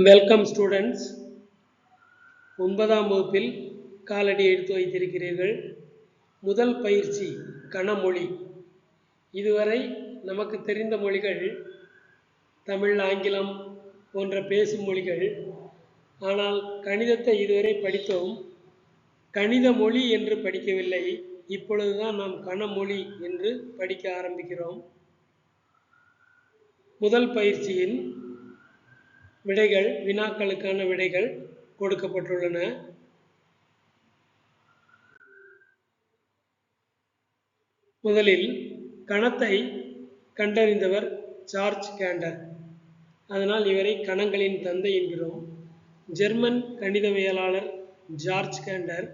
Welcome students. 9ஆம் வகுப்பில் காலடி எடுத்து வைத்திருக்கிறீர்கள். முதல் பயிற்சி கணமொழி. இதுவரை நமக்கு தெரிந்த மொழிகள் தமிழ், ஆங்கிலம் போன்ற பேசும் மொழிகள். ஆனால் கணிதத்தை இதுவரை படித்தோம். கணித மொழி என்று படிக்கவில்லை. இப்பொழுதுதான் நாம் கணமொழி என்று படிக்க ஆரம்பிக்கிறோம். முதல் பயிற்சியின் விடைகள், வினாக்களுக்கான விடைகள் கொடுக்கப்பட்டுள்ளன. முதலில் கணத்தை கண்டறிந்தவர் ஜார்ஜ் கேண்டர். அதனால் இவரை கணங்களின் தந்தை என்கிறோம். ஜெர்மன் கணிதவியலாளர் ஜார்ஜ் கேண்டர்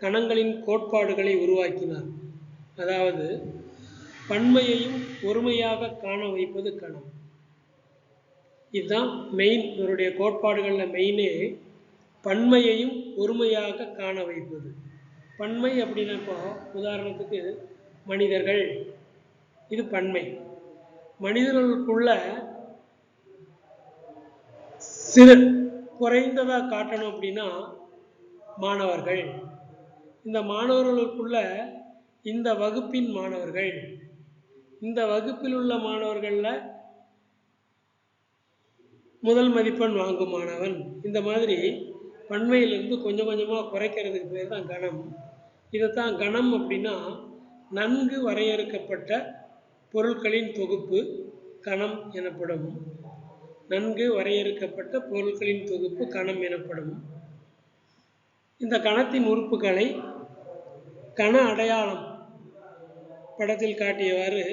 கணங்களின் கோட்பாடுகளை உருவாக்கினார். அதாவது பன்மையையும் ஒருமையாக காண வைப்பது கணம். இதுதான் மெயின். இவருடைய கோட்பாடுகளில் மெயினே பன்மையையும் ஒருமையாக காண வைப்பது. பன்மை அப்படின்னாப்போ உதாரணத்துக்கு மனிதர்கள், இது பன்மை. மனிதர்களுக்குள்ள சிறு குறைந்ததாக காட்டணும் அப்படின்னா மாணவர்கள். இந்த மாணவர்களுக்குள்ள இந்த வகுப்பின் மாணவர்கள், இந்த வகுப்பில் உள்ள மாணவர்களில் முதல் மதிப்பெண் வாங்கும் மாணவன். இந்த மாதிரி பன்மையிலிருந்து கொஞ்சம் கொஞ்சமாக குறைக்கிறதுக்கு பேர் தான் கணம். இதைத்தான் கணம் அப்படின்னா நன்கு வரையறுக்கப்பட்ட பொருட்களின் தொகுப்பு கணம் எனப்படும். நன்கு வரையறுக்கப்பட்ட பொருட்களின் தொகுப்பு கணம் எனப்படும். இந்த கணத்தின் உறுப்புகளை கண அடையாளம் படத்தில் காட்டியவாறு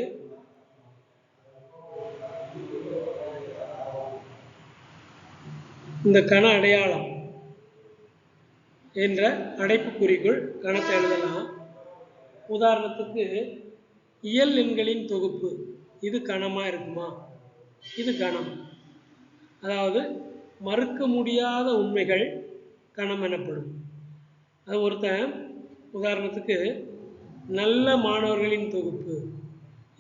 இந்த கண அடையாளம் என்ற அடைப்புக்குறிக்குள் கணத்தை எழுதலாம். உதாரணத்துக்கு இயல் எண்களின் தொகுப்பு, இது கணமாக இருக்குமா? இது கணம். அதாவது மறுக்க முடியாத உண்மைகள் கணம் எனப்படும். அது ஒருத்தன் உதாரணத்துக்கு நல்ல மாணவர்களின் தொகுப்பு.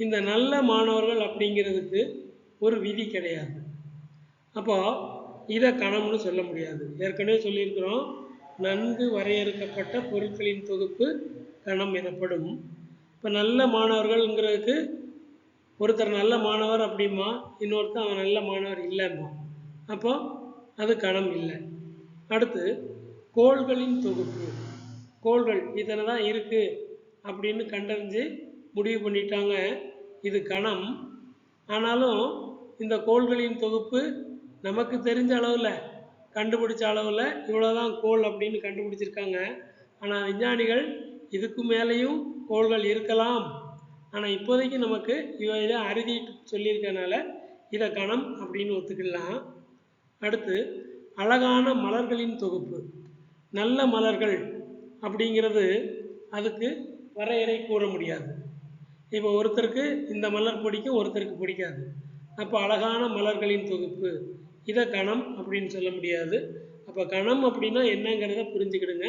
இந்த நல்ல மாணவர்கள் அப்படிங்கிறதுக்கு ஒரு விதி கிடையாது. அப்போ இதை கணம்னு சொல்ல முடியாது. ஏற்கனவே சொல்லியிருக்கிறோம், நன்கு வரையறுக்கப்பட்ட பொருட்களின் தொகுப்பு கணம் எனப்படும். இப்போ நல்ல மாணவர்கள்ங்கிறதுக்கு ஒருத்தர் நல்ல மாணவர் அப்படிமா, இன்னொருத்தர் அவன் நல்ல மாணவர் இல்லைம்மா. அப்போ அது கணம் இல்லை. அடுத்து கோள்களின் தொகுப்பு. கோள்கள் இத்தனை தான் இருக்குது அப்படின்னு கண்டறிஞ்சு முடிவு பண்ணிட்டாங்க, இது கணம். ஆனாலும் இந்த கோள்களின் தொகுப்பு நமக்கு தெரிஞ்ச அளவில், கண்டுபிடிச்ச அளவில் இவ்வளோதான் கோள் அப்படின்னு கண்டுபிடிச்சிருக்காங்க. ஆனால் விஞ்ஞானிகள் இதுக்கு மேலேயும் கோள்கள் இருக்கலாம், ஆனால் இப்போதைக்கு நமக்கு இதை அறுதி சொல்லியிருக்கனால இதை கணம் அப்படின்னு ஒத்துக்கலாம். அடுத்து அழகான மலர்களின் தொகுப்பு. நல்ல மலர்கள் அப்படிங்கிறது அதுக்கு வரையறை கூற முடியாது. இப்போ ஒருத்தருக்கு இந்த மலர் பிடிக்கும், ஒருத்தருக்கு பிடிக்காது. அப்போ அழகான மலர்களின் தொகுப்பு, இதை கணம் அப்படின்னு சொல்ல முடியாது. அப்போ கணம் அப்படின்னா என்னங்கிறத புரிஞ்சுக்கிடுங்க.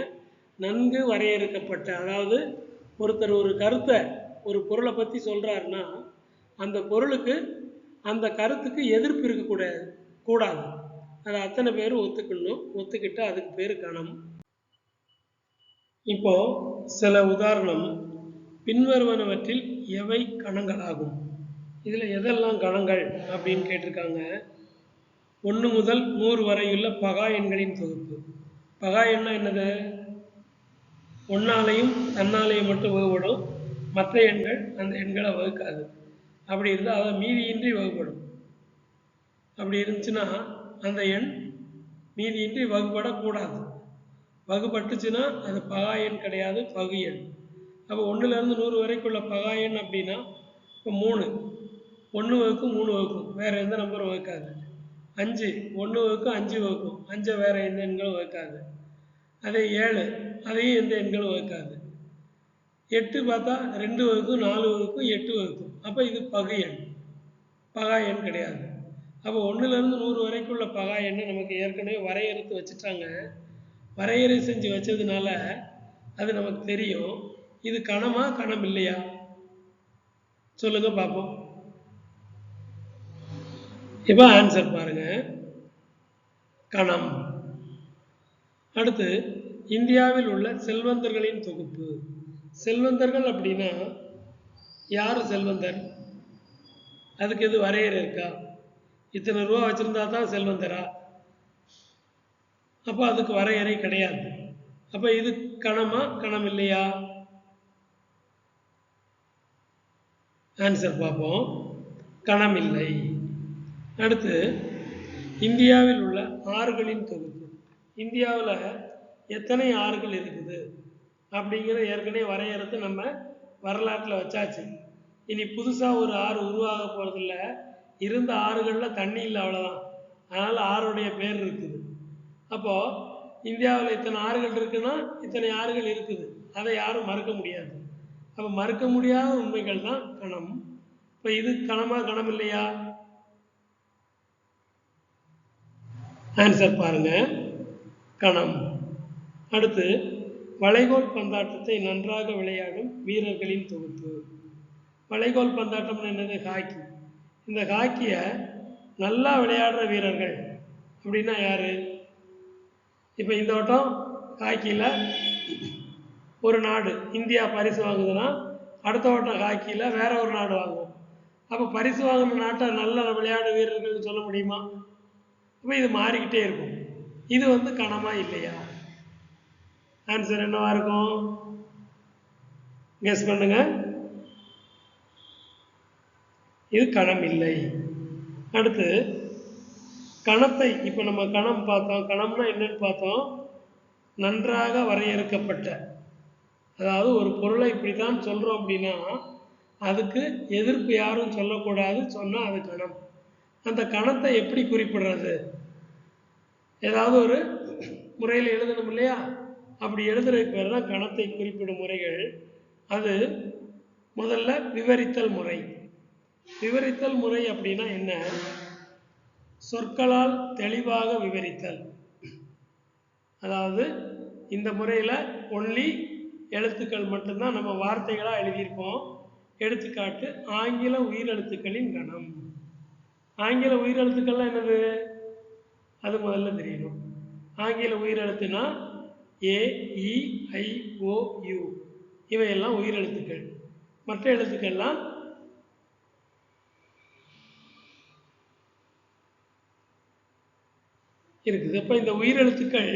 நன்கு வரையறுக்கப்பட்ட, அதாவது ஒருத்தர் ஒரு கருத்தை, ஒரு பொருளை பற்றி சொல்கிறாருன்னா அந்த பொருளுக்கு, அந்த கருத்துக்கு எதிர்ப்பு இருக்கக்கூடாது. அதை அத்தனை பேரும் ஒத்துக்கணும். ஒத்துக்கிட்டு அதுக்கு பேர் கணம். இப்போ சில உதாரணம். பின்வருவனவற்றில் எவை கணங்களாகும்? இதில் எதெல்லாம் கணங்கள் அப்படின்னு கேட்டிருக்காங்க. 1 முதல் 100 வரையுள்ள பகா எண்களின் தொகுப்பு. பகா எண்ணா என்னது? ஒன்னாலையும் தன்னாலையும் மட்டும் வகுப்படும், மற்ற எண்கள் அந்த எண்களை வகுக்காது. அப்படி இருந்தால் அதை மீதியின்றி வகுப்படும். அப்படி இருந்துச்சுன்னா அந்த எண் மீதியின்றி வகுப்படக்கூடாது. வகுப்பட்டுச்சுன்னா அது பகா எண் கிடையாது, பகு எண். அப்போ 1லேருந்து 100 வரைக்குள்ள பகா எண் அப்படின்னா இப்போ 3, 1 வகுக்கும் 3 வகுக்கும், வேறு எந்த நம்பரும் வகுக்காது. 5, 1 வகுக்கும் 5 வகுக்கும், 5 வேறு எந்த எண்களும் வகுக்காது. அதே 7, அதையும் எந்த எண்களும் வகுக்காது. 8 பார்த்தா 2 வகுக்கும் 4 வகுக்கும் 8 வகுக்கும். அப்போ இது பகு எண், பகா எண் கிடையாது. அப்போ 1லேருந்து 100 வரைக்குள்ள பகா எண்ணை நமக்கு ஏற்கனவே வரையறுத்து வச்சுட்டாங்க. வரையறை செஞ்சு வச்சதுனால அது நமக்கு தெரியும். இது கணமா கணம் இல்லையா? சொல்லுங்க பார்ப்போம். இப்போ ஆன்சர் பாருங்க. கணம். அடுத்து இந்தியாவில் உள்ள செல்வந்தர்களின் தொகுப்பு. செல்வந்தர்கள் அப்படின்னா யார் செல்வந்தர்? அதுக்கு எது வரையறை இருக்கா? இத்தனை ரூபா வச்சுருந்தா தான் செல்வந்தரா? அப்போ அதுக்கு வரையறை கிடையாது. அப்போ இது கணமா கணம் இல்லையா? ஆன்சர் பார்ப்போம். கணம் இல்லை. அடுத்து இந்தியாவில் உள்ள ஆறுகளின் தொகுப்பு. இந்தியாவில் எத்தனை ஆறுகள் இருக்குது அப்படிங்கிறத ஏற்கனவே வரையறுத்து நம்ம வரலாற்றில் வச்சாச்சு. இனி புதுசாக ஒரு ஆறு உருவாக போகிறதில்ல. இருந்த ஆறுகளில் தண்ணி இல்லை, அவ்வளோதான். அதனால் ஆறுடைய பேர் இருக்குது. அப்போது இந்தியாவில் இத்தனை ஆறுகள் இருக்குன்னா இத்தனை ஆறுகள் இருக்குது, அதை யாரும் மறுக்க முடியாது. அப்போ மறுக்க முடியாத உண்மைகள் தான் கணம். இப்போ இது கணமா கணம் இல்லையா? ஆன்சர் பாருங்க, கணம். அடுத்து வளைகோல் பந்தாட்டத்தை நன்றாக விளையாடும் வீரர்களின் தொகுப்பு. வளைகோல் பந்தாட்டம் என்னது? ஹாக்கி. இந்த ஹாக்கியை நல்லா விளையாடுற வீரர்கள் அப்படின்னா யாரு? இப்போ இந்த வட்டம் ஹாக்கியில் ஒரு நாடு இந்தியா பரிசு வாங்குதுன்னா அடுத்த வட்டம் ஹாக்கியில் வேற ஒரு நாடு வாங்குவோம். அப்போ பரிசு வாங்கின நாட்டை நல்ல விளையாடு வீரர்கள்னு சொல்ல முடியுமா? அப்போ இது மாறிக்கிட்டே இருக்கும். இது கணமா இல்லையா? ஆன்சர் என்னவா இருக்கும்? கெஸ் பண்ணுங்க. இது கணம் இல்லை. அடுத்து கணத்தை, இப்போ நம்ம கணம் பார்த்தோம். கணம்னா என்னன்னு பார்த்தோம். நன்றாக வரையறுக்கப்பட்ட, அதாவது ஒரு பொருளை இப்படித்தான் சொல்கிறோம் அப்படின்னா அதுக்கு எதிர்ப்பு யாரும் சொல்லக்கூடாது, சொன்னால் அது கணம். அந்த கணத்தை எப்படி குறிப்பிடுறது? ஏதாவது ஒரு முறையில் எழுதணும் இல்லையா? அப்படி எழுதுகிற பேர் தான் கணத்தை குறிப்பிடும் முறைகள். அது முதல்ல விவரித்தல் முறை. விவரித்தல் முறை அப்படின்னா என்ன? சொற்களால் தெளிவாக விவரித்தல். அதாவது இந்த முறையில் ஒன்லி எழுத்துக்கள் மட்டும்தான் நம்ம வார்த்தைகளாக எழுதியிருப்போம். எடுத்துக்காட்டு ஆங்கில உயிரெழுத்துக்களின் கணம். ஆங்கில உயிரெழுத்துக்கள்லாம் என்னது? அது முதல்ல தெரியணும். ஆங்கில உயிரெழுத்துனா AEIOU, இவையெல்லாம் உயிரெழுத்துக்கள். மற்ற எழுத்துக்கள்லாம் இருக்குது. இப்போ இந்த உயிரெழுத்துக்கள்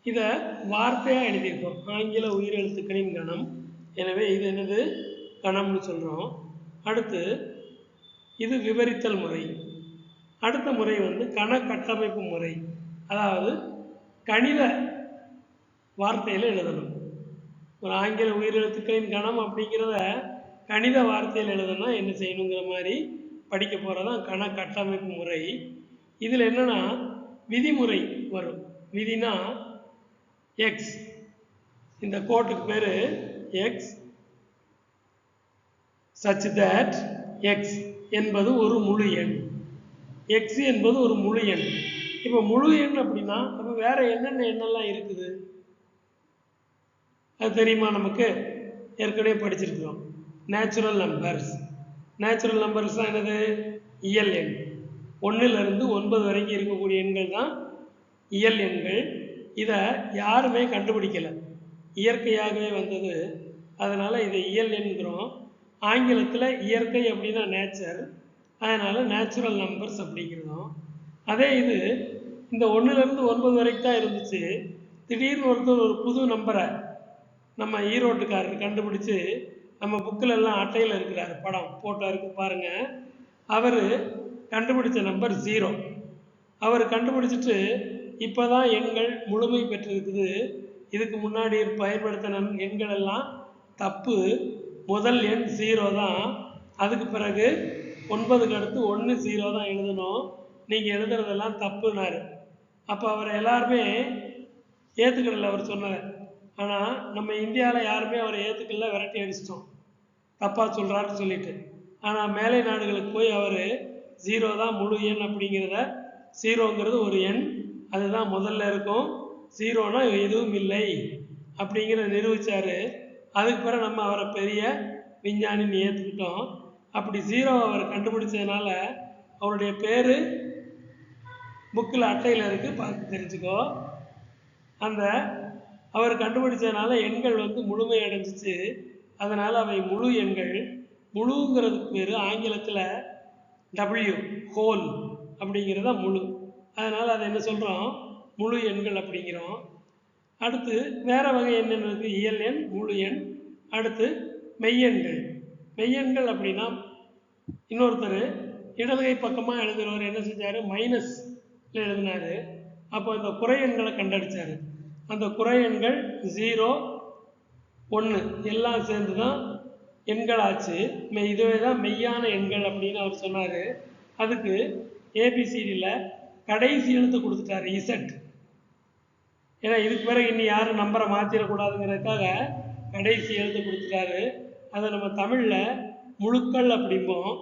இதை வார்த்தையாக எழுதியிருக்கோம், ஆங்கில உயிரெழுத்துக்களின் கணம். எனவே இது என்னது? கணம்னு சொல்கிறோம். அடுத்து இது விவரித்தல் முறை. அடுத்த முறை கண கட்டமைப்பு முறை. அதாவது கணித வார்த்தையில் எழுதணும். ஒரு ஆங்கில உயிரெழுத்துக்களின் கணம் அப்படிங்கிறத கணித வார்த்தையில் எழுதணும்னா என்ன செய்யணுங்கிற மாதிரி படிக்க போகிறதான் கண கட்டமைப்பு முறை. இதில் என்னன்னா விதிமுறை வரும். விதினா எக்ஸ், இந்த கோட்டுக்கு பேர் எக்ஸ், சச் தட் எக்ஸ் என்பது ஒரு முழு எண். எக்ஸ் என்பது ஒரு முழு எண். இப்போ முழு எண் அப்படின்னா அப்போ வேற என்னென்ன எண்ணெல்லாம் இருக்குது அது தெரியுமா? நமக்கு ஏற்கனவே படிச்சிருக்கிறோம். Natural numbers. நேச்சுரல் நம்பர்ஸ் தான் என்னது? இயல் எண். 1லிருந்து 9 வரைக்கும் இருக்கக்கூடிய எண்கள் தான் இயல் எண்கள். இதை யாருமே கண்டுபிடிக்கலை, இயற்கையாகவே வந்தது. அதனால் இதை இயல் எண்கிறோம். ஆங்கிலத்தில் இயற்கை அப்படின்னா நேச்சர், அதனால் நேச்சுரல் நம்பர்ஸ் அப்படிங்கிறதும். அதே இது இந்த 1லிருந்து 9 வரைக்கும் தான் இருந்துச்சு. திடீர்னு ஒருத்தர் ஒரு புது நம்பரை நம்ம ஈரோட்டுக்காரர் கண்டுபிடிச்சு நம்ம புக்கில் எல்லாம் அட்டையில் இருக்கிறார், படம் போட்டோ இருக்கு பாருங்கள். அவர் கண்டுபிடிச்ச நம்பர் 0. அவர் கண்டுபிடிச்சிட்டு இப்போ தான் எண்கள் முழுமை பெற்றிருக்குது, இதுக்கு முன்னாடி பயன்படுத்தின எண்கள் எல்லாம் தப்பு, முதல் எண் 0 தான், அதுக்கு பிறகு 9க்கு அடுத்து 1 0 தான் எழுதணும், நீங்கள் எழுதுறதெல்லாம் தப்புனாரு. அப்போ அவரை எல்லாருமே ஏற்றுக்கடலை அவர் சொன்னார். ஆனால் நம்ம இந்தியாவில் யாருமே அவரை ஏற்றுக்கல, விரட்டி அடிச்சிட்டோம் தப்பாக சொல்கிறாருன்னு சொல்லிட்டு. ஆனால் மேலை நாடுகளுக்கு போய் அவர் 0 தான் முழு எண் அப்படிங்கிறத, 0ங்கிறது ஒரு எண், அதுதான் முதல்ல இருக்கும், 0னா எதுவும் இல்லை அப்படிங்கிறத நிரூபித்தார். அதுக்கு பிறகு நம்ம அவரை பெரிய விஞ்ஞானின்னு ஏற்றுக்கிட்டோம். அப்படி 0 அவர் கண்டுபிடிச்சதுனால அவருடைய பேர் புக்கில் அட்டையில் இருக்குது, பார்த்து தெரிஞ்சுக்கோ. அந்த அவர் கண்டுபிடிச்சதுனால எண்கள் வந்து முழுமை அடைஞ்சிச்சு. அதனால் அவை முழு எண்கள். முழுங்கிறதுக்கு பேர் ஆங்கிலத்தில் டபிள்யூ, ஹோல் அப்படிங்கிறத முழு. அதனால் அதை என்ன சொல்கிறோம்? முழு எண்கள் அப்படிங்கிறோம். அடுத்து வேறு வகை எண் இருக்குது, இயல் எண், முழு எண். அடுத்து மெய்யெண்கள். மெய்யெண்கள் அப்படின்னா இன்னொருத்தர் இடதுகை பக்கமாக எழுதுகிறவர் என்ன செஞ்சார்? மைனஸில் எழுதினார். அப்போ இந்த குறை எண்களை கண்டடிச்சார். அந்த குறை எண்கள் 0, 1 எல்லாம் சேர்ந்து தான் எண்கள் ஆச்சு. இதுவே தான் மெய்யான எண்கள் அப்படின்னு அவர் சொன்னார். அதுக்கு ஏபிசிடியில் கடைசி எழுத்து கொடுத்துட்டாரு, இசட். ஏன்னா இதுக்கு பிறகு இன்னும் யாரும் நம்பரை மாற்றிடக்கூடாதுங்கிறதுக்காக கடைசி எழுத்து கொடுத்துட்டாரு. அதை நம்ம தமிழில் முழுக்கள் அப்படிம்போம்.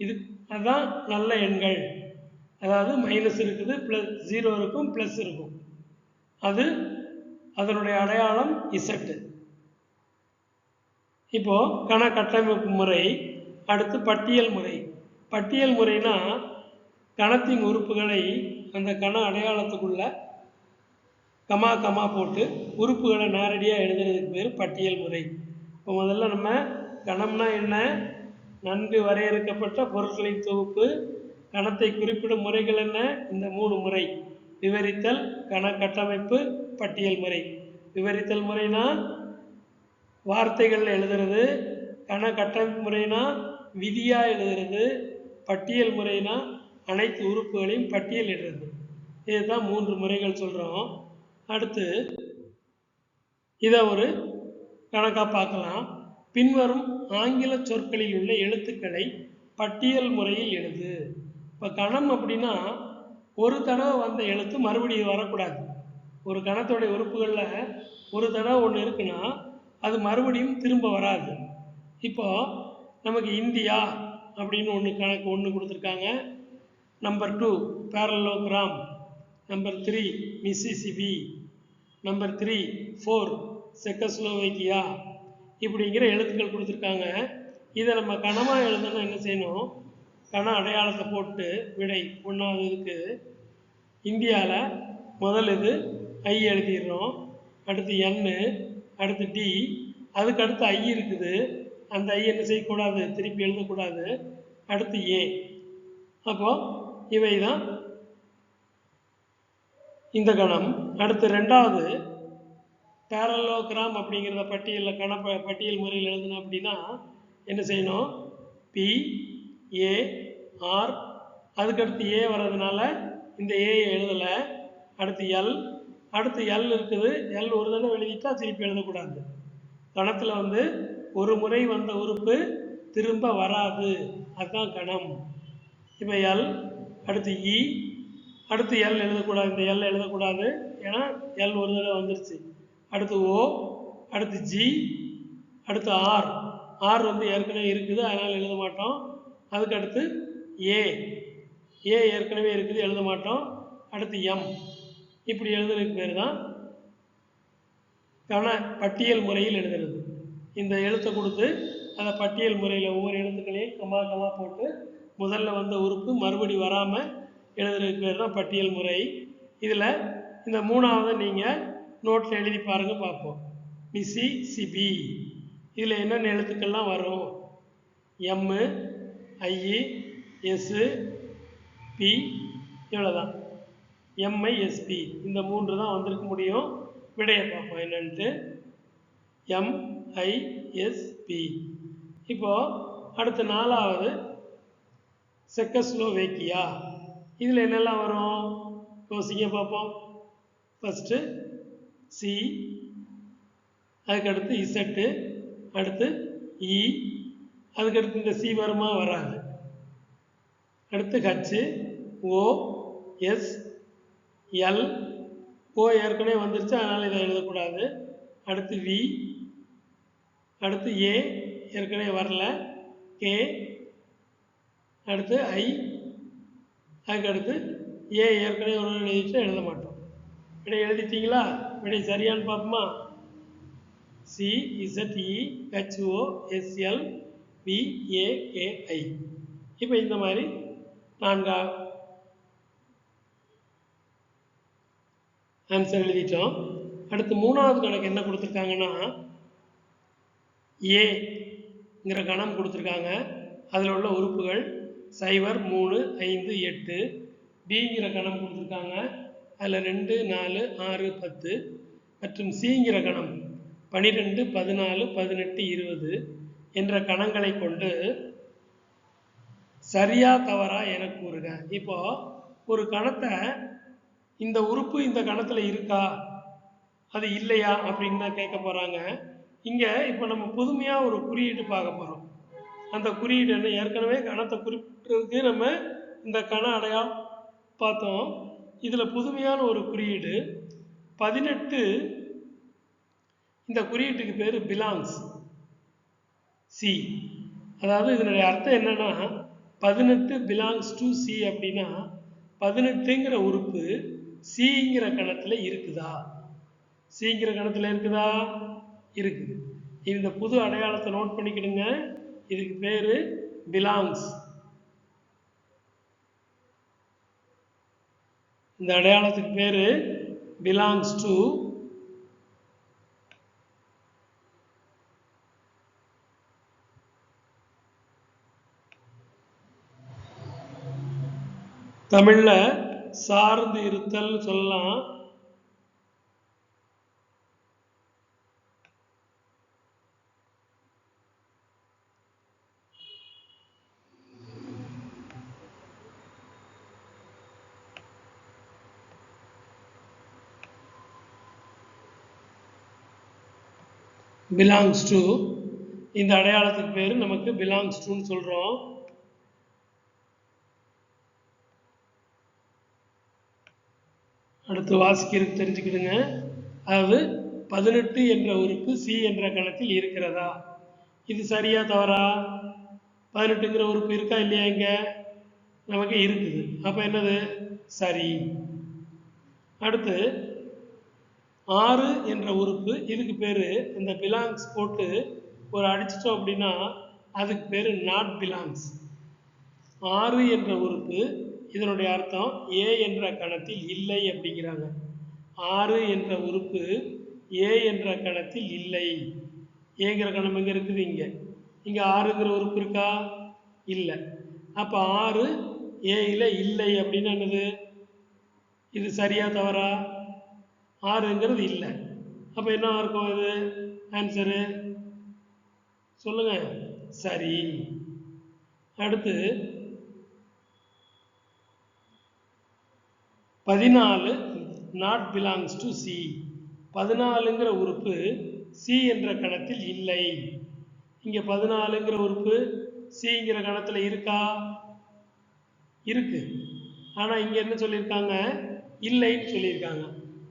இது அதுதான் நல்ல எண்கள். அதாவது மைனஸ் இருக்குது, ப்ளஸ் 0 இருக்கும், ப்ளஸ் இருக்கும். அது அதனுடைய அடையாளம் இசட்டு. இப்போது கண கட்டமைப்பு முறை. அடுத்து பட்டியல் முறை. பட்டியல் முறைனா கணத்தின் உறுப்புகளை அந்த கண அடையாளத்துக்குள்ள கமா கமா போட்டு உறுப்புகளை நேரடியாக எழுதுறதுக்கு பேர் பட்டியல் முறை. இப்போ முதல்ல நம்ம கணம்னா என்ன? நன்கு வரையறுக்கப்பட்ட பொருட்களின் தொகுப்பு. கணத்தை குறிப்பிடும் முறைகள் என்ன? இந்த 3 முறை: விவரித்தல், கண கட்டமைப்பு, பட்டியல் முறை. விவரித்தல் முறைனா வார்த்தைகள் எழுதுறது. கண கட்டமைப்பு முறைனா விதியாக எழுதுறது. பட்டியல் முறைனா அனைத்து உறுப்புகளையும் பட்டியலிடுறது. இதுதான் 3 முறைகள் சொல்கிறோம். அடுத்து இதை ஒரு கணக்காக பார்க்கலாம். பின்வரும் ஆங்கில சொற்களில் உள்ள எழுத்துக்களை பட்டியல் முறையில் எழுது. இப்போ கணம் அப்படின்னா ஒரு தடவை வந்த எழுத்து மறுபடியும் வரக்கூடாது. ஒரு கணத்தோடைய உறுப்புகளில் ஒரு தடவை ஒன்று இருக்குன்னா அது மறுபடியும் திரும்ப வராது. இப்போது நமக்கு இந்தியா அப்படின்னு கணக்கு ஒன்று கொடுத்துருக்காங்க. Number 2 parallelogram, number 3 Mississippi, number 3, 4 செக்கஸ்லோவேக்கியா இப்படிங்கிற எழுத்துக்கள் கொடுத்துருக்காங்க. இதை நம்ம கணமாக எழுதணும்னா என்ன செய்யணும்? கண அடையாளத்தை போட்டு விடை 1வது இதுக்கு இந்தியாவில் முதல் இது ஐ எழுதிடுறோம். அடுத்து என்னு, அடுத்து டி, அதுக்கு அடுத்து ஐ இருக்குது. அந்த ஐ என்ன செய்யக்கூடாது? திருப்பி எழுதக்கூடாது. அடுத்து ஏ. அப்போது இவை தான் இந்த கணம். அடுத்து 2வது பேரலோகிராம் அப்படிங்கிறத பட்டியலில் பட்டியல் முறையில் எழுதணும் அப்படின்னா என்ன செய்யணும்? பி, ஏ, ஆர், அதுக்கடுத்து ஏ வர்றதுனால இந்த ஏயை எழுதலை. அடுத்து எல், அடுத்து எல் இருக்குது. எல் ஒரு தடவை எழுதிட்டா திருப்பி எழுதக்கூடாது. கணத்தில் வந்து ஒரு முறை வந்த உறுப்பு திரும்ப வராது. அதுதான் கணம். இப்போ எல், அடுத்து இ, அடுத்து எல் எழுதக்கூடாது. இந்த எல் எழுதக்கூடாது, ஏன்னா எல் ஒரு தடவை வந்துருச்சு. அடுத்து ஓ, அடுத்து ஜி, அடுத்து ஆர். ஆர் வந்து ஏற்கனவே இருக்குது, அதனால் எழுத மாட்டோம். அதுக்கு அடுத்து ஏ, ஏ ஏற்கனவே இருக்குது, எழுத மாட்டோம். அடுத்து எம். இப்படி எழுதுறதுக்கு பேர் தான் கண பட்டியல் முறையில் எழுதுறது. இந்த எழுத்தை கொடுத்து அதை பட்டியல் முறையில் ஒவ்வொரு எழுத்துக்களையும் கமா கமா போட்டு முதல்ல வந்த உறுப்பு மறுபடி வராமல் எழுதுறதுக்கு பேர் தான் பட்டியல் முறை. இதில் இந்த 3வது நீங்கள் நோட்டில் எழுதி பாருங்கள், பார்ப்போம். மிசி சிபி. இதில் என்னென்ன எழுத்துக்கள்லாம் வரும்? எம்மு, ஐஇ, எஸ்ஸு, பி, இவ்வளோதான். எம்ஐ, எஸ்பி, இந்த 3 தான் வந்திருக்க முடியும். விடையை பார்ப்போம் என்னன்ட்டு. எம்ஐஎஸ்பி. இப்போது அடுத்து 4வது செக்கஸ்லோவேக்கியா. இதில் என்னெல்லாம் வரும்? யோசிங்க பார்ப்போம். ஃபஸ்ட்டு சி, அதுக்கடுத்து இசட்டு, அடுத்து இ, அதுக்கடுத்து இந்த சி வருமா? வராது. அடுத்து ஹச்சு, ஓ, எஸ், எல். ஓ ஏற்கனவே வந்துருச்சு, அதனால் இதை எழுதக்கூடாது. அடுத்து வி, அடுத்து ஏ ஏற்கனவே வரல, கே, அடுத்து ஐ, அதுக்கடுத்து ஏ ஏற்கனவே ஒரு எழுதிட்டு எழுத மாட்டோம். விடை எழுதிட்டீங்களா? விடை சரியான்னு பார்ப்போமா? C, Z E, H O, S L, V A K I. இப்போ இந்த மாதிரி 4 ஆன்சர் எழுதிட்டோம். அடுத்து மூணாவது கணக்கு என்ன கொடுத்துருக்காங்கன்னா, ஏங்கிற கணம் கொடுத்துருக்காங்க. அதில் உள்ள உறுப்புகள் 0, 3, 5, 8. பிங்கிற கணம் கொடுத்துருக்காங்க. அதில் 2, 4, 6, 10. மற்றும் சிங்கிற கணம் 12, 14, 18, 20 என்ற கணங்களை கொண்டு சரியா தவறா என கூறுக. இப்போ ஒரு கணத்தை இந்த உறுப்பு இந்த கணத்தில் இருக்கா, அது இல்லையா அப்படின்னு தான் கேட்க போகிறாங்க. இங்கே இப்போ நம்ம புதுமையாக ஒரு குறியீடு பார்க்க போகிறோம். அந்த குறியீடு என்ன, ஏற்கனவே கணத்தை குறிப்பிட்டதுக்கு நம்ம இந்த கண அடையாளம் பார்த்தோம். இதில் புதுமையான ஒரு குறியீடு 18. இந்த குறியீட்டுக்கு பேர் பிலாங்ஸ் சி. அதாவது இதனுடைய அர்த்தம் என்னன்னா, 18 பிலாங்ஸ் டு சி அப்படின்னா 18ங்கிற உறுப்பு சிங்கிற கணத்தில் இருக்குதா, சிங்கிற கணத்தில் இருக்குதா, இருக்குது. இந்த புது அடையாளத்தை நோட் பண்ணிக்கிடுங்க. இதுக்கு பேரு பிலாங்ஸ். இந்த அடையாளத்துக்கு பேரு பிலாங்ஸ் டு தமிழ்ல சார்ந்து இருத்தல் சொல்லலாம். பிலாங்ஸ் டு, இந்த அடையாளத்துக்கு பேரு நமக்கு பிலாங்ஸ் டுன்னு சொல்றோம். அடுத்து வாசிக்கிறதுக்கு தெரிஞ்சுக்கிடுங்க. அதாவது 18 என்ற உறுப்பு சி என்ற கணத்தில் இருக்கிறதா, இது சரியா தவறா? 18ங்கிற உறுப்பு இருக்கா இல்லையா, இங்க நமக்கு இருக்குது. அப்ப என்னது, சரி. அடுத்து 6 என்ற உறுப்பு, இதுக்கு பேரு இந்த பிலாங்ஸ் போட்டு ஒரு அடிச்சிட்டோம் அப்படின்னா அதுக்கு பேரு நாட் பிலாங்ஸ். 6 என்ற உறுப்பு, இதனுடைய அர்த்தம் ஏ என்ற கணத்தில் இல்லை அப்படிங்கிறாங்க. 6 என்ற உறுப்பு ஏ என்ற கணத்தில் இல்லை. ஏங்கிற கணம் எங்க இருக்குது, இங்க. இங்க 6ங்கிற உறுப்பு இருக்கா, இல்லை. அப்ப 6 ஏல இல்லை அப்படின்னு என்னது, இது சரியா தவறா? 6ங்கிறது இல்லை. அப்ப என்ன இருக்கும் இது ஆன்சரு, சொல்லுங்க, சரி. அடுத்து 14 நாட் பிலாங்ஸ் டு சி. 14ங்கிற உறுப்பு சி என்ற கணத்தில் இல்லை. இங்க 14ங்கிற உறுப்பு சிங்கிற கணத்தில் இருக்கா, இருக்கு. ஆனா இங்க என்ன சொல்லியிருக்காங்க, இல்லைன்னு சொல்லியிருக்காங்க.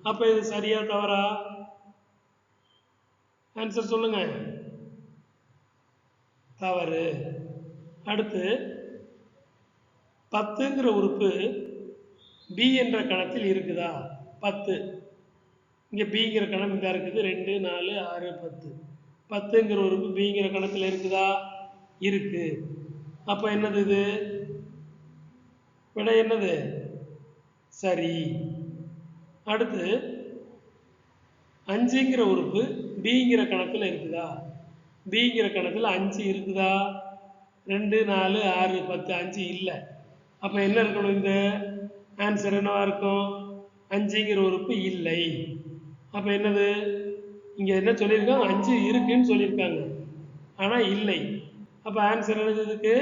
அப்ப இது சரியா தவறா? ஆன்சர் சொல்லுங்க, தவறு. அடுத்து 10ங்கிற உறுப்பு பி என்ற கணத்தில் இருக்குதா, 10. இங்க பிங்கிற கணம் இங்க இருக்குது, 2, 4, 6, 10. 10ங்கிற உறுப்பு பிங்கிற கணத்தில் இருக்குதா, இருக்கு. அப்ப என்னது இது, விடை என்னது, சரி. அடுத்து 5ங்கிற உறுப்பு பிங்கிற கணத்தில் இருக்குதா, பிங்கிற கணத்தில் 5 இருக்குதா, 2, 4, 6, 10, 5 இல்லை. அப்ப என்ன இருக்கணும், இந்த ஆன்சர் என்னவா இருக்கும், 5ங்கிற உறுப்பு இல்லை. அப்ப என்னது, இங்க என்ன சொல்லியிருக்காங்க, 5 இருக்குன்னு சொல்லியிருக்காங்க, ஆனா இல்லை. அப்ப ஆன்சர் என்னது, இதுக்கு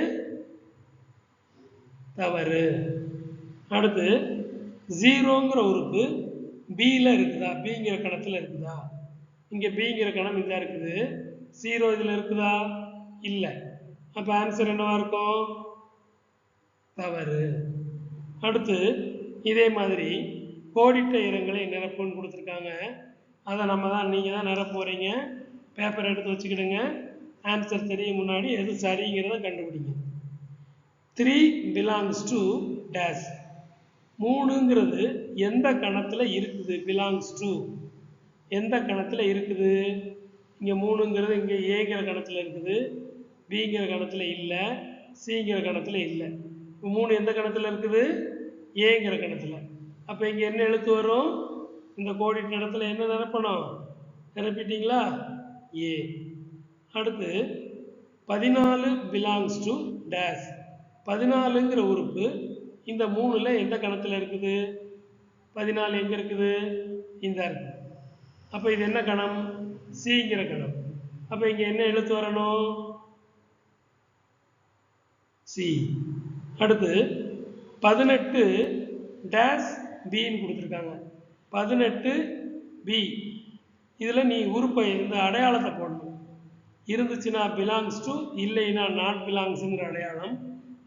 தவறு. அடுத்து 0ங்கிற உறுப்பு பில இருக்குதா, பிங்கிற கணத்துல இருக்குதா, இங்க பிங்கிற கணம் இதா இருக்குது, 0 இதுல இருக்குதா, இல்லை. அப்ப ஆன்சர் என்னவா இருக்கும், தவறு. அடுத்து இதே மாதிரி கோடிட்ட இடங்களை நிரப்புன்னு கொடுத்துருக்காங்க. அதை நீங்கள் தான் நிரப்ப போகிறீங்க. பேப்பர் எடுத்து வச்சுக்கிடுங்க. ஆன்சர் தெரியும் முன்னாடி எது சரிங்கிறத கண்டுபிடிங்க. 3 பிலாங்ஸ் டு டேஷ். 3ங்கிறது எந்த கணத்தில் இருக்குது, பிலாங்ஸ் டு எந்த கணத்தில் இருக்குது. இங்கே 3ங்கிறது இங்கே ஏங்கிற கணத்தில் இருக்குது, பிங்கிற கணத்தில் இல்லை, சிங்கிற கணத்தில் இல்லை. 3 எந்த கணத்தில் இருக்குது, ஏங்கிற கணத்தில். அப்போ இங்கே என்ன எழுத்து வரும், இந்த கோடிட்ட இடத்துல என்ன நிரப்பணும்? நிரப்பிட்டீங்களா? ஏ. அடுத்து 14 பிலாங்ஸ் டு டேஷ். 14ங்கிற உறுப்பு இந்த 3ல் எந்த கணத்தில் இருக்குது? 14 எங்கே இருக்குது? இந்த இருக்குது. அப்போ இது என்ன கணம்? சிங்கிற கணம். அப்போ இங்கே என்ன எழுத்து வரணும்? சி. அடுத்து 18 டேஷ் பின்னு கொடுத்துருக்காங்க. 18 பி. இதில் நீ உறுப்பை இந்த அடையாளத்தை போடணும். இருந்துச்சுன்னா பிலாங்ஸ் டு, இல்லைன்னா நாட் பிலாங்ஸுங்கிற அடையாளம்.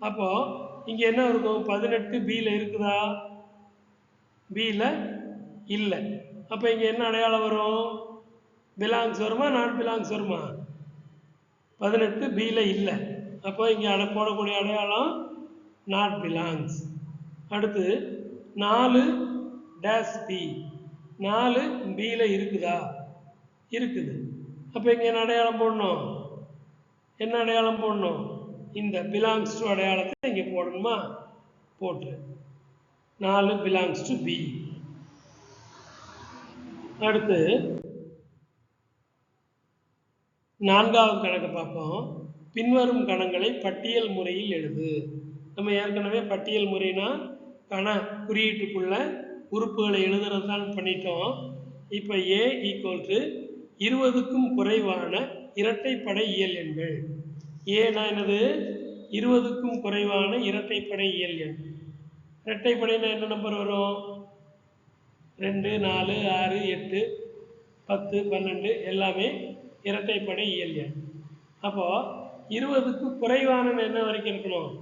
அப்போது இங்கே என்ன இருக்கும்? 18 பியில் இருக்குதா? பியில் இல்லை. அப்போ இங்கே என்ன அடையாளம் வரும்? பிலாங்ஸ் வருமா நாட் பிலாங்ஸ் வருமா? 18 பியில் இல்லை. அப்போ இங்கே போடக்கூடிய அடையாளம் நாட் பிலாங்ஸ். அடுத்து 4 டேஷ் பி. 4 பியில் இருக்குதா? இருக்குது. அப்போ இங்கே என்ன அடையாளம் போடணும்? என்ன அடையாளம் போடணும்? இந்த பிலாங்ஸ் டு அடையாளத்தை இங்கே போடணுமா? போட்டு 4 பிலாங்ஸ் டு பி. அடுத்து 4வது கணக்கு பார்ப்போம். பின்வரும் கணங்களை பட்டியல் முறையில் எழுது. நம்ம ஏற்கனவே பட்டியல் முறைனா கண குறியீட்டுக்குள்ள உறுப்புகளை எழுதுறது தான் பண்ணிட்டோம். இப்போ ஏ ஈக்குவல் டு 20க்கும் குறைவான இரட்டைப்படை இயல் எண்கள். ஏன்னா என்னது? 20க்கும் குறைவான இரட்டைப்படை இயல் எண். இரட்டைப்படைனா என்ன நம்பர் வரும்? 2, 4, 6, 8, 10, 12 எல்லாமே இரட்டைப்படை இயல் எண். அப்போது 20க்கு குறைவான என்ன வரைக்கும் இருக்கணும்?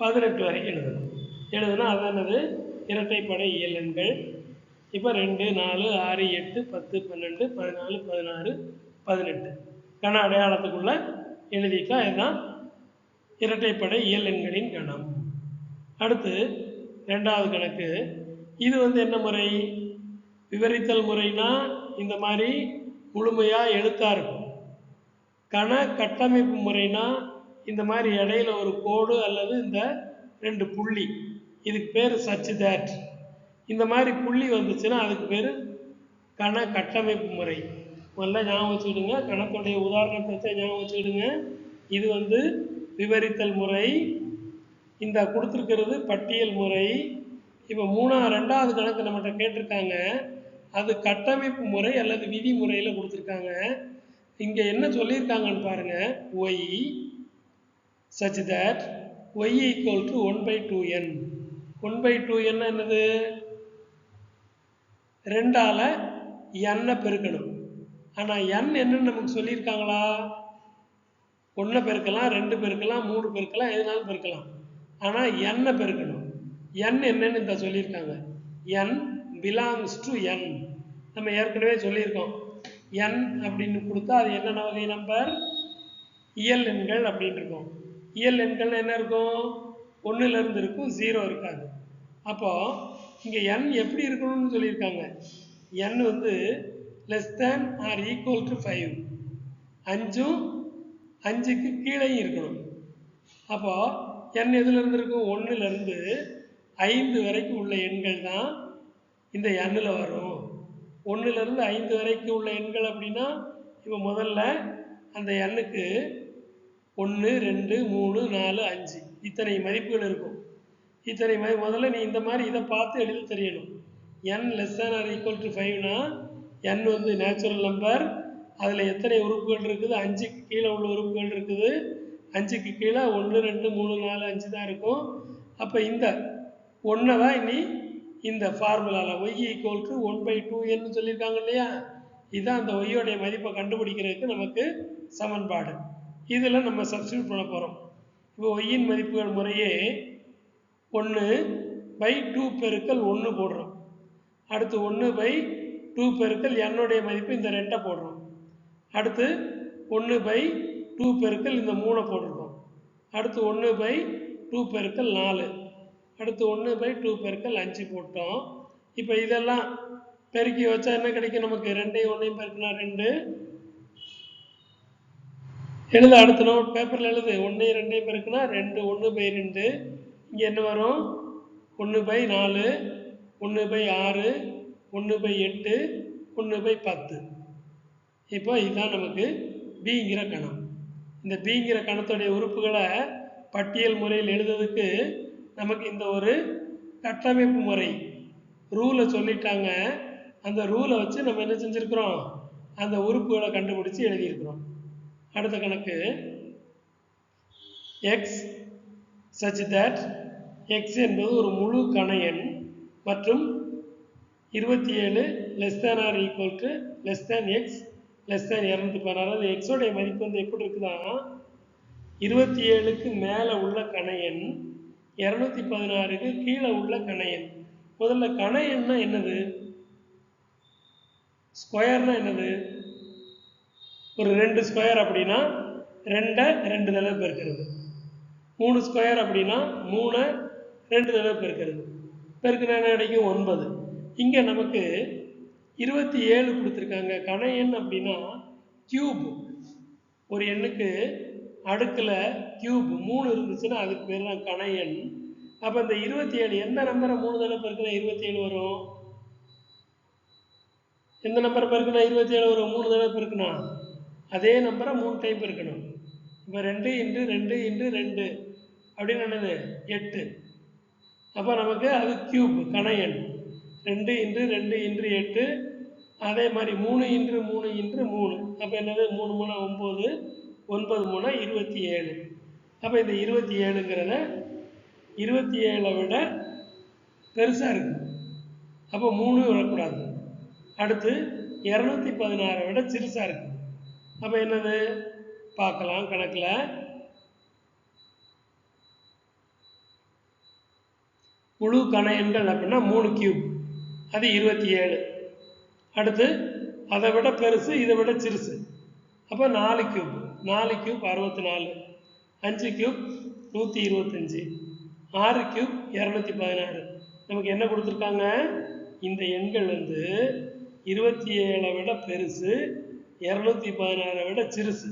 18 வரைக்கும் எழுதணும். எழுதுனா அதானது இரட்டைப்படை இயல் எண்கள். இப்போ 2, 4, 6, 8, 10, 12, 14, 16, 18 கண அடையாளத்துக்குள்ள எழுதிட்டா இதுதான் இரட்டைப்படை இயல் எண்களின் கணம். அடுத்து 2வது கணக்கு. இது என்ன முறை? விவரித்தல் முறைனா இந்த மாதிரி முழுமையாக எழுத்தாக இருக்கும். கண கட்டமைப்பு முறைனா இந்த மாதிரி இடையில ஒரு கோடு அல்லது இந்த 2 புள்ளி, இதுக்கு பேர் சச் தேட். இந்த மாதிரி புள்ளி வந்துச்சுன்னா அதுக்கு பேர் கண கட்டமைப்பு முறை. முதல்ல ஞாபகம் வச்சுக்கிடுங்க. கணக்குடைய உதாரணத்தை வச்சு ஞாபகம் வச்சுக்கிடுங்க. இது விவரித்தல் முறை. இந்த கொடுத்துருக்கிறது பட்டியல் முறை. இப்போ 2வது கணக்கு நம்மகிட்ட கேட்டிருக்காங்க. அது கட்டமைப்பு முறை அல்லது விதிமுறையில் கொடுத்துருக்காங்க. இங்கே என்ன சொல்லியிருக்காங்கன்னு பாருங்கள். Y such that Y equal to 1/2n. 1/2n என்னது? 2ஆல் n பெருக்கணும். ஆனால் n என்னன்னு நமக்கு சொல்லியிருக்காங்களா? 1 பெருக்கலாம், 2 பெருக்கலாம், 3 பெருக்கலாம், எதுனாலும் பெருக்கலாம். ஆனால் n பெருக்கணும். n என்னன்னு இந்த சொல்லியிருக்காங்க. n belongs to n. நம்ம ஏற்கனவே சொல்லியிருக்கோம். n அப்படின்னு கொடுத்தா அது என்னென்ன வகை நம்பர்? இயல் எண்கள் அப்படின்னு இருக்கும். இயல் எண்கள் என்ன இருக்கும்? 1லேருந்து இருக்கும், 0 இருக்காது. அப்போது இங்கே n எப்படி இருக்கணும்னு சொல்லியிருக்காங்க. n less than or equal to 5. 5க்கு கீழேயும் இருக்கணும். அப்போது n எதுலேருந்து இருக்கும்? 1லேருந்து 5 வரைக்கும் உள்ள எண்கள் தான் இந்த எண்ணில் வரும். 1லேருந்து 5 வரைக்கும் உள்ள எண்கள் அப்படின்னா இப்போ முதல்ல அந்த எண்ணுக்கு 1, 2, 3, 4, 5 இத்தனை மதிப்புகள் இருக்கும். இத்தனை முதல்ல நீ இந்த மாதிரி இதை பார்த்து எழுத தெரியணும். n less than or equal to 5னா n நேச்சுரல் நம்பர். அதில் எத்தனை உறுப்புகள் இருக்குது? 5க்கு கீழே உள்ள உறுப்புகள் இருக்குது. 5க்கு கீழே 1, 2, 3, 4, 5 தான் இருக்கும். அப்போ இந்த 1 தான் இனி இந்த ஃபார்முலாவில் ஒய் ஈக்குவல் டு 1/2n சொல்லியிருக்காங்க இல்லையா? இதுதான் அந்த ஒய்யோடைய மதிப்பை கண்டுபிடிக்கிறதுக்கு நமக்கு சமன்பாடு. இதில் நம்ம சப்ஸ்டியூட் பண்ண போகிறோம். இப்போ ஒய்யின் மதிப்புகள் முறையே 1/2 பெருக்கல் 1 போடுறோம். அடுத்து 1/2 பெருக்கல் என்னுடைய மதிப்பு இந்த 2 போடுறோம். அடுத்து 1/2 பெருக்கல் இந்த 3 போட்டிருக்கோம். அடுத்து 1/2 பெருக்கல் 4. அடுத்து 1/2 பெருக்கல் 5 போட்டோம். இப்போ இதெல்லாம் பெருக்கி வச்சா என்ன கிடைக்கும் நமக்கு? 2ஐயும் 1ஐயும் பெருக்கினா 2. எழுத அடுத்த நோட் பேப்பரில் எழுது. 1ஐயும் 2ஐயும் பெருக்கினா 2. 1/2. இங்கே என்ன வரும்? 1/4. 1/6, 1/8, 1/10. இப்போ இதுதான் நமக்கு பிங்கிற கணம். இந்த பிங்கிற கணத்துடைய உறுப்புகளை பட்டியல் முறையில் எழுதுறதுக்கு நமக்கு இந்த ஒரு கட்டமைப்பு முறை ரூலை சொல்லிட்டாங்க. அந்த ரூலை வச்சு நம்ம என்ன செஞ்சுருக்கிறோம், அந்த உறுப்புகளை கண்டுபிடிச்சி எழுதியிருக்கிறோம். அடுத்த கணக்கு எக்ஸ் such that எக்ஸ் என்பது ஒரு முழு கண எண் மற்றும் 27 <= எக்ஸ் <216. எக்ஸோடைய மதிப்பு வந்து எப்படி இருக்குதான், 27க்கு மேலே உள்ள கண எண் 216க்கு கீழே உள்ள கண எண். முதல்ல கண எண்ணா என்னது, ஸ்கொயர்னா என்னது, ஒரு 2 ஸ்கொயர் அப்படின்னா 2 2 தடவை பெருக்கிறது, 3 ஸ்கொயர் அப்படின்னா 3 2 தடவை பெருக்கிறது, பெருக்கினா என்ன கிடைக்கும் 9. இங்கே நமக்கு 27 கொடுத்துருக்காங்க. கண எண் அப்படின்னா கியூப், ஒரு எண்ணுக்கு அடுக்கில் கியூப் 3 இருந்துச்சுன்னா அதுக்கு பேர் தான் கண எண். அப்போ இந்த 27 எந்த நம்பரை 3 தடவை பெருக்கினா 27 வரும், எந்த நம்பரை பெருக்கினா 27 வரும், 3 தடவை பெருக்கினா அதே நம்பரை 3 டைம் பெருக்கணும். இப்போ 2 × 2 × 2 அப்படின்னு என்னது 8. அப்போ நமக்கு அது கியூப் கண எண். 2 × 2 × 8, அதே மாதிரி 3 × 3 × 3. அப்போ என்னது 3 3 9, 9 3 27. அப்போ இந்த 27ங்கிறத 27 விட பெருசாக இருக்குது, அப்போ 3 வரக்கூடாது. அடுத்து 216 விட சிறுசாக இருக்குது. அப்போ என்னது பார்க்கலாம் கணக்கில். முழு கண எண்கள் அப்படின்னா 3 கியூப், அது 27. அடுத்து அதை விட பெருசு, இதை விட சிறுசு, அப்போ 4 கியூப். 4 cube 64, 5 cube 125, 6 cube 216. நமக்கு என்ன கொடுத்துருக்காங்க, இந்த எண்கள் வந்து 27 விட பெருசு, 216 விட சிறுசு.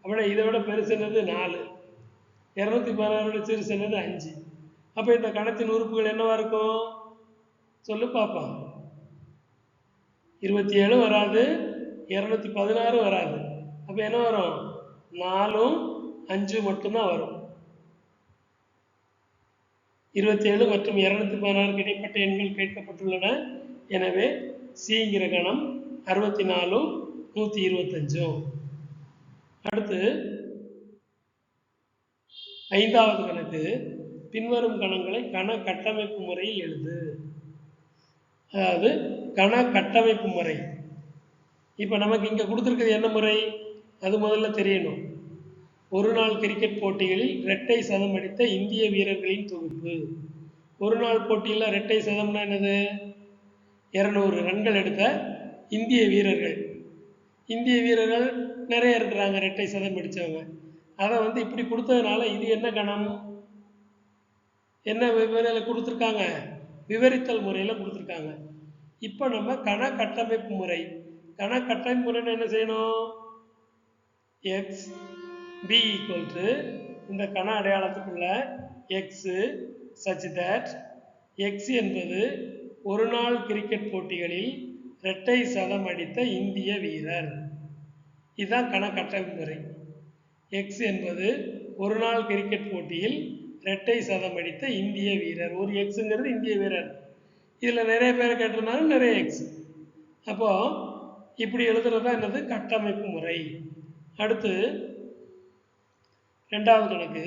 அப்படின்னா இதை விட பெருசு என்னது 4, 216 விட சிறுசு என்னது 5. அப்போ இந்த கணத்தின் உறுப்புகள் என்னவா இருக்கும் சொல்லு பார்ப்போம். 27 வராது, 216 வராது. அப்போ என்ன வரும், 4 5 மட்டும்தான் வரும். 27 மற்றும் 216 இடைப்பட்ட எண்கள் கேட்கப்பட்டுள்ளன. எனவே சிங்கிற கணம் 64 125. அடுத்து 5வது கணக்கு, பின்வரும் கணங்களை கண கட்டமைப்பு முறையில் எழுது. அதாவது கண கட்டமைப்பு முறை. இப்போ நமக்கு இங்கே கொடுத்துருக்கிறது என்ன முறை, அது முதல்ல தெரியணும். ஒரு நாள் கிரிக்கெட் போட்டிகளில் இரட்டை சதம் அடித்த இந்திய வீரர்களின் தொகுப்பு. ஒரு நாள் போட்டியில் இரட்டை சதம்னா என்னது, 200 ரன்கள் எடுத்த இந்திய வீரர்கள். இந்திய வீரர்கள் நிறைய இருக்கிறாங்க இரட்டை சதம் அடித்தவங்க. அதை வந்து இப்படி கொடுத்ததுனால இது என்ன கணம், என்ன முறையில் கொடுத்துருக்காங்க, விவரித்தல் முறையில் கொடுத்துருக்காங்க. இப்போ நம்ம கண கட்டமைப்பு முறை, கண கட்டமைப்பு முறைன்னு என்ன செய்யணும், எக்ஸ் பி = இந்த கண அடையாளத்துக்குள்ள எக்ஸ் such that எக்ஸ் என்பது ஒரு நாள் கிரிக்கெட் போட்டிகளில் இரட்டை சதம் அடித்த இந்திய வீரர். இதுதான் கண கட்டமைப்பு முறை. எக்ஸ் என்பது ஒரு நாள் கிரிக்கெட் போட்டியில் இரட்டை சதம் அடித்த இந்திய வீரர். ஒரு எக்ஸுங்கிறது இந்திய வீரர். இதில் நிறைய பேர் கேட்டிருந்தாலும் நிறைய எக்ஸ். அப்போது இப்படி எழுதுறது தான் என்னது கட்டமைப்பு முறை. அடுத்து 2வது கணக்கு,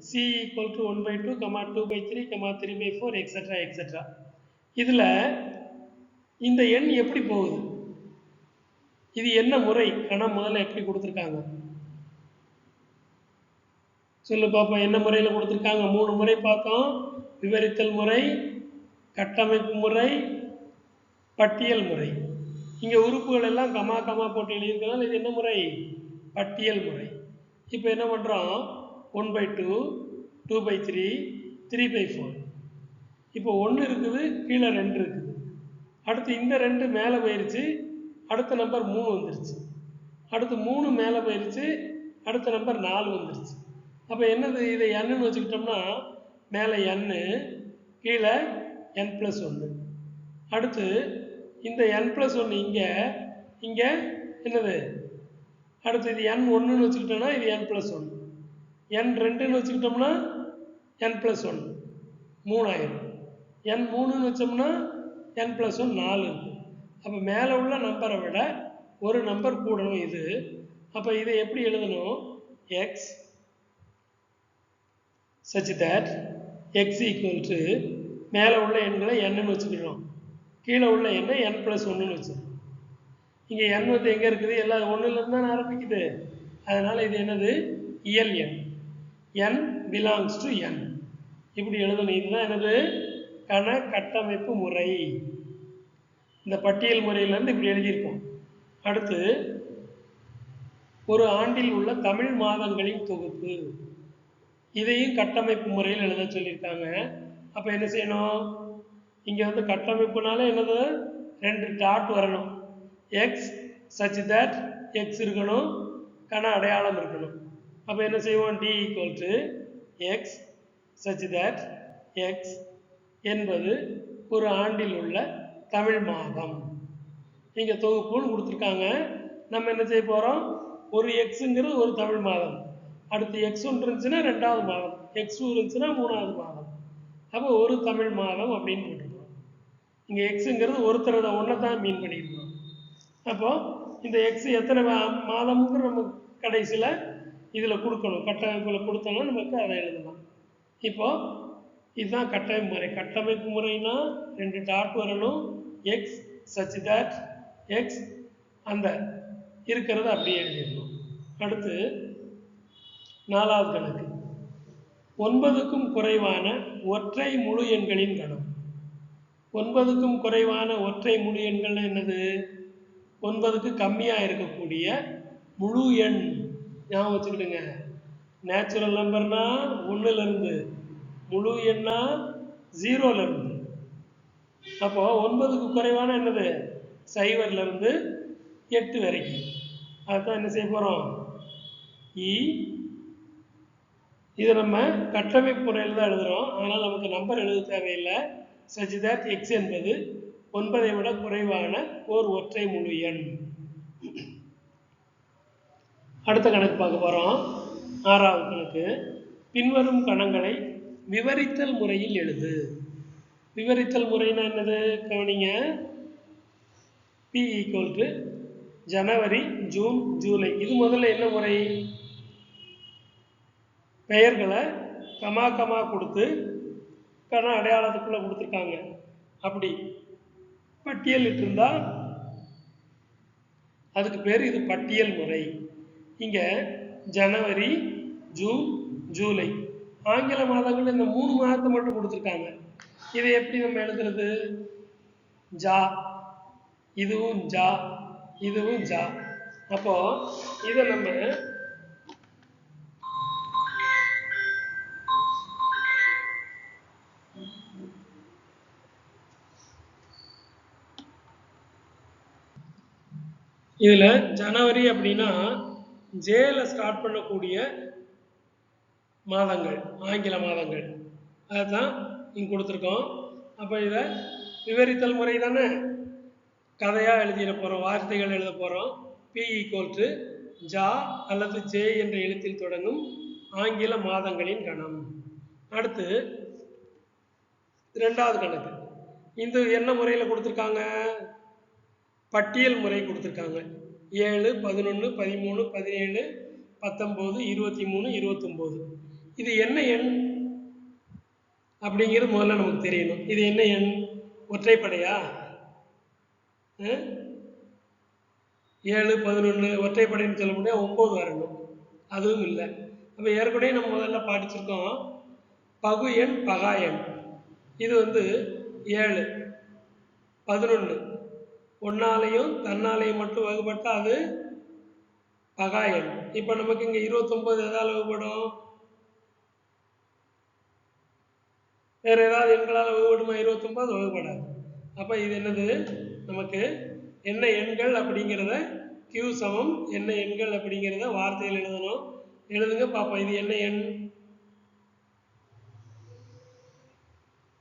C = 1/2, 2/3, 3/4 etc. இதில் இந்த எண் எப்படி போகுது, இது என்ன முறை, கணம் முதல்ல எப்படி கொடுத்துருக்காங்க சொல்லு பாப்பா. என்ன முறையில் கொடுத்துருக்காங்க, 3 முறை பார்த்தோம். விவரித்தல் முறை, கட்டமைப்பு முறை, பட்டியல் முறை. இங்கே உறுப்புகள் எல்லாம் கமா கமா போட்டு எழுதியிருக்கிறதால இது என்ன முறை, பட்டியல் முறை. இப்போ என்ன பண்ணுறோம், 1/2, 2/3, 3/4. இப்போ 1 இருக்குது, கீழே 2 இருக்குது. அடுத்து இந்த 2 மேலே போயிடுச்சு, அடுத்த நம்பர் 3 வந்துருச்சு. அடுத்து 3 மேலே போயிடுச்சு, அடுத்த நம்பர் 4 வந்துருச்சு. அப்போ என்னது, இதை n வச்சுக்கிட்டோம்னா மேலே n, கீழே n+1. அடுத்து இந்த n+1 இங்கே இங்கே என்னது, அடுத்து இது n1ன்னு வச்சுக்கிட்டோம்னா இது n+1, n2ன்னு வச்சுக்கிட்டோம்னா n+1 3 ஆயிரும், n3ன்னு வச்சோம்னா n+1 4 இருக்கும். அப்போ மேலே உள்ள நம்பரை விட ஒரு நம்பர் கூடணும் இது. அப்போ இதை எப்படி எழுதணும், x such that x equal to மேலே உள்ள எண்களை nன்னு வச்சுக்கிறோம், கீழே உள்ள எண்ணை n+1ன்னு வச்சுக்கிறோம். இங்கே n வந்து எங்கே இருக்குது, எல்லாம் ஒன்றுலேருந்து தான் ஆரம்பிக்குது. அதனால் இது என்னது, இயல் எண், n belongs to n. இப்படி எழுதணும். இதுதான் என்னது, கண கட்டமைப்பு முறை. இந்த பட்டியல் முறையிலேருந்து இப்படி எழுதியிருக்கோம். அடுத்து ஒரு ஆண்டில் உள்ள தமிழ் மாதங்களின் தொகுப்பு, இதையும் கட்டமைப்பு முறையில் எழுத சொல்லியிருக்காங்க. அப்போ என்ன செய்யணும், இங்கே வந்து கட்டமைப்புனால என்னது, 2 டாட் வரணும், எக்ஸ் சச் தட் எக்ஸ் இருக்கணும், கண அடையாளம் இருக்கணும். அப்போ என்ன செய்வோம், D equal to X such that X என்பது ஒரு ஆண்டில் உள்ள தமிழ் மாதம். இங்கே தொகுப்புன்னு கொடுத்துருக்காங்க. நம்ம என்ன செய்ய போகிறோம், ஒரு எக்ஸுங்கிறது ஒரு தமிழ் மாதம், அடுத்து x1 இருந்துச்சுன்னா 2வது மாதம், x2 இருந்துச்சுன்னா 3வது மாதம். அப்போ ஒரு தமிழ் மாதம் அப்படின்னு போட்டுருக்கோம். இங்கே எக்ஸுங்கிறது ஒருத்தரோட ஒன்றை தான் மீன் பண்ணியிருக்கோம். அப்போது இந்த எக்ஸ் எத்தனை மாதம்ங்கிற நம்ம கடைசியில் இதில் கொடுக்கணும், கட்டமைப்பில் கொடுத்தோம்னா நமக்கு அதை எழுதலாம். இப்போது இதுதான் கட்டமைப்பு முறை. கட்டமைப்பு முறைனா 2 டாட் வரணும், எக்ஸ் சச் தட் எக்ஸ் அந்த இருக்கிறத அப்படியே எழுதிடணும். அடுத்து 4வது கணக்கு, 9க்கும் குறைவான ஒற்றை முழு எண்களின் கணம். 9க்கும் குறைவான ஒற்றை முழு எண்கள் என்னது, 9க்கு கம்மியாக இருக்கக்கூடிய முழு எண். ஞாபகம் வச்சுக்கிடுங்க, நேச்சுரல் நம்பர்னா 1லேருந்து, முழு எண்ணா 0லேருந்து. அப்போது 9க்கு குறைவான என்னது, 0லேருந்து 8 வரைக்கும். அதுதான் என்ன செய்ய போகிறோம், இதை நம்ம கட்டமைப்பு முறையில் தான் எழுதுகிறோம். அதனால் நமக்கு நம்பர் எழுத தேவையில்லை. சச் தட் எக்ஸ் என்பது 9ஐ விட குறைவான ஓர் ஒற்றை முழு எண். அடுத்த கணக்கு பார்க்க போகிறோம், 6வது கணக்கு. பின்வரும் கணங்களை விவரித்தல் முறையில் எழுது. விவரித்தல் முறைனா என்னது, கவனிங்க. P equal to January, June, July. இது முதல்ல என்ன முறை, பெயர்களை கமா கமா கொடுத்து கண அடையாளத்துக்குள்ளே கொடுத்துருக்காங்க. அப்படி பட்டியலிட்டு இருந்தால் அதுக்கு பேர் இது பட்டியல் முறை. இங்கே ஜனவரி, ஜூன், ஜூலை ஆங்கில மாதங்கள் இந்த 3 மாதத்தை மட்டும் கொடுத்துருக்காங்க. இதை எப்படி நம்ம எழுதுறது, ஜா, இதுவும் ஜா, இதுவும் ஜா. அப்போ இதை நம்ம இதில் ஜனவரி அப்படின்னா ஜேல ஸ்டார்ட் பண்ணக்கூடிய மாதங்கள், ஆங்கில மாதங்கள், அதுதான் இங்கே கொடுத்துருக்கோம். அப்போ இதை விவரித்தல் முறை தானே, கதையாக எழுதிட போகிறோம், வார்த்தைகள் எழுத போகிறோம். பி ஈக்குவல் டு ஜா அல்லது ஜே என்ற எழுத்தில் தொடங்கும் ஆங்கில மாதங்களின் கணம். அடுத்து 2வது கணக்கு. இந்த என்ன முறையில் கொடுத்துருக்காங்க, பட்டியல் முறை கொடுத்துருக்காங்க. 7, 11, 13, 17, 19, 23, 29. இது என்ன எண் அப்படிங்கிறது முதல்ல நமக்கு தெரியணும். இது என்ன எண், ஒற்றைப்படையா? 7, 11 ஒற்றைப்படைன்னு சொல்ல முடியாது, 9 வரணும், அதுவும் இல்லை. அப்போ ஏற்கனவே நம்ம முதல்ல படிச்சிருக்கோம், பகு எண் பகா எண். இது வந்து 7, 11 ஒன்னாலையும் தன்னாலையும் மட்டும் வகுப்பட்டால் அது பகா எண். இப்போ நமக்கு இங்கே 29 எதால் வகுப்படும், வேறு ஏதாவது எண்களால் வகுப்படுமா? 29 வகுப்படாது. அப்போ இது என்னது, நமக்கு என்ன எண்கள் அப்படிங்கிறத Q சமம் என்ன எண்கள் அப்படிங்கிறத வார்த்தையில் எழுதணும். எழுதுங்க பார்ப்போம். இது என்ன எண்,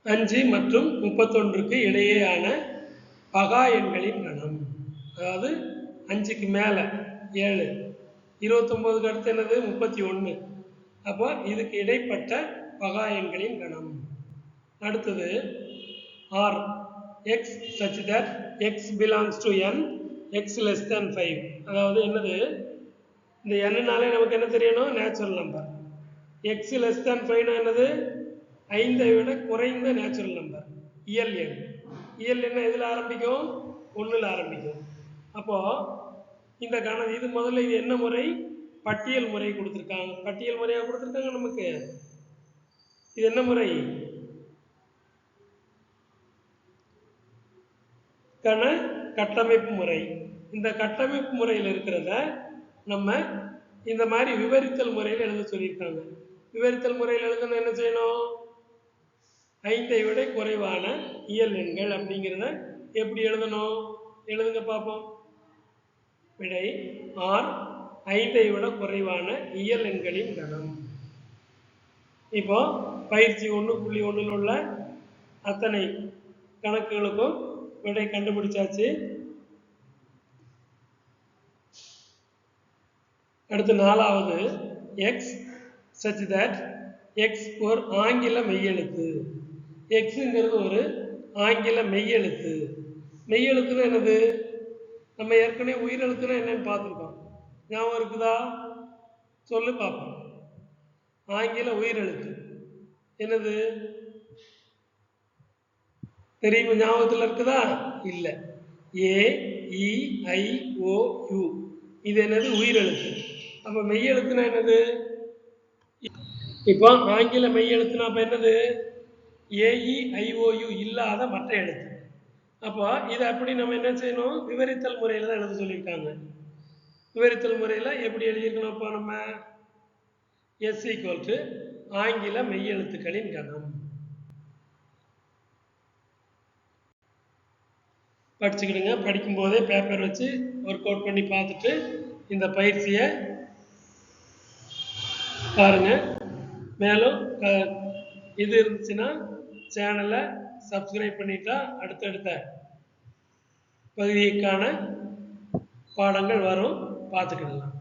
5 மற்றும் 31க்கு இடையேயான பகா எண்களின் கணம். அதாவது 5க்கு மேலே 7, 29க்கு அடுத்து என்னது 31. அப்போ இதுக்கு இடைப்பட்ட பகா எண்களின் கணம். அடுத்தது R X such that X belongs to n, X less than 5. அதாவது என்னது, இந்த எண்ணுனாலே நமக்கு என்ன தெரியணும், natural number. X less than 5 என்னது, 5ஐ விட குறைந்த நேச்சுரல் நம்பர், இயல் எண். இயல் எண் எதில் ஆரம்பிக்கும், 1ல் ஆரம்பிக்கும். அப்போ இந்த கணம் இது முதல்ல இது என்ன முறை, பட்டியல் முறை கொடுத்துருக்காங்க. பட்டியல் முறையாக கொடுத்துருக்காங்க நமக்கு. இது என்ன முறை, கண கட்டமைப்பு முறை. இந்த கட்டமைப்பு முறையில் இருக்கிறத நம்ம இந்த மாதிரி விவரித்தல் முறையில் எழுத சொல்லியிருக்காங்க. விவரித்தல் முறையில் எழுதணும் என்ன செய்யணும், 5ஐ விட குறைவான இயல் எண்கள் அப்படிங்கிறத எப்படி எழுதணும், எழுதுங்க பார்ப்போம். விடை ஆர் 5ஐ விட குறைவான இயல் எண்களின் கணம். இப்போ பயிற்சி 1.1 உள்ள அத்தனை கணக்குகளுக்கும் விடை கண்டுபிடிச்சாச்சு. அடுத்து 4வது எக்ஸ் such that எக்ஸ் ஒரு ஆங்கில மெய்யெழுத்து. எக்ஸுங்கிறது ஒரு ஆங்கில மெய்யெழுத்து. மெய்யெழுத்துன்னா என்னது, நம்ம ஏற்கனவே உயிரெழுத்துனா என்னன்னு பார்த்துருக்கோம், ஞாபகம் இருக்குதா, சொல்லு பார்ப்போம். ஆங்கில உயிரெழுத்து என்னது தெரியுமா, ஞாபகத்தில் இருக்குதா, இல்லை. ஏ இ ஐ ஓ யூ, இது என்னது உயிரெழுத்து. அப்போ மெய்யெழுத்துனா என்னது, இப்போ ஆங்கில மெய்யெழுத்துனா அப்போ என்னது, AEIOU இல்லாத மற்ற எழுத்து. அப்போ இதை அப்படி நம்ம என்ன செய்யணும், விவரித்தல் முறையில் தான் எழுத சொல்லியிருக்காங்க. விவரித்தல் முறையில் எப்படி எழுதியிருக்கணும், இப்போ நம்ம எஸ் ஈக்குவல் டு ஆங்கில மெய்யெழுத்துக்களின் கணம். படிச்சுக்கிடுங்க. படிக்கும்போதே பேப்பர் வச்சு ஒர்க் அவுட் பண்ணி பார்த்துட்டு இந்த பயிற்சியை பாருங்கள். மேலும் இது இருந்துச்சுன்னா சேனலை சப்ஸ்கிரைப் பண்ணிட்டா அடுத்தடுத்த பகுதிக்கான பாடங்கள் வரும், பார்த்துக்கிடலாம்.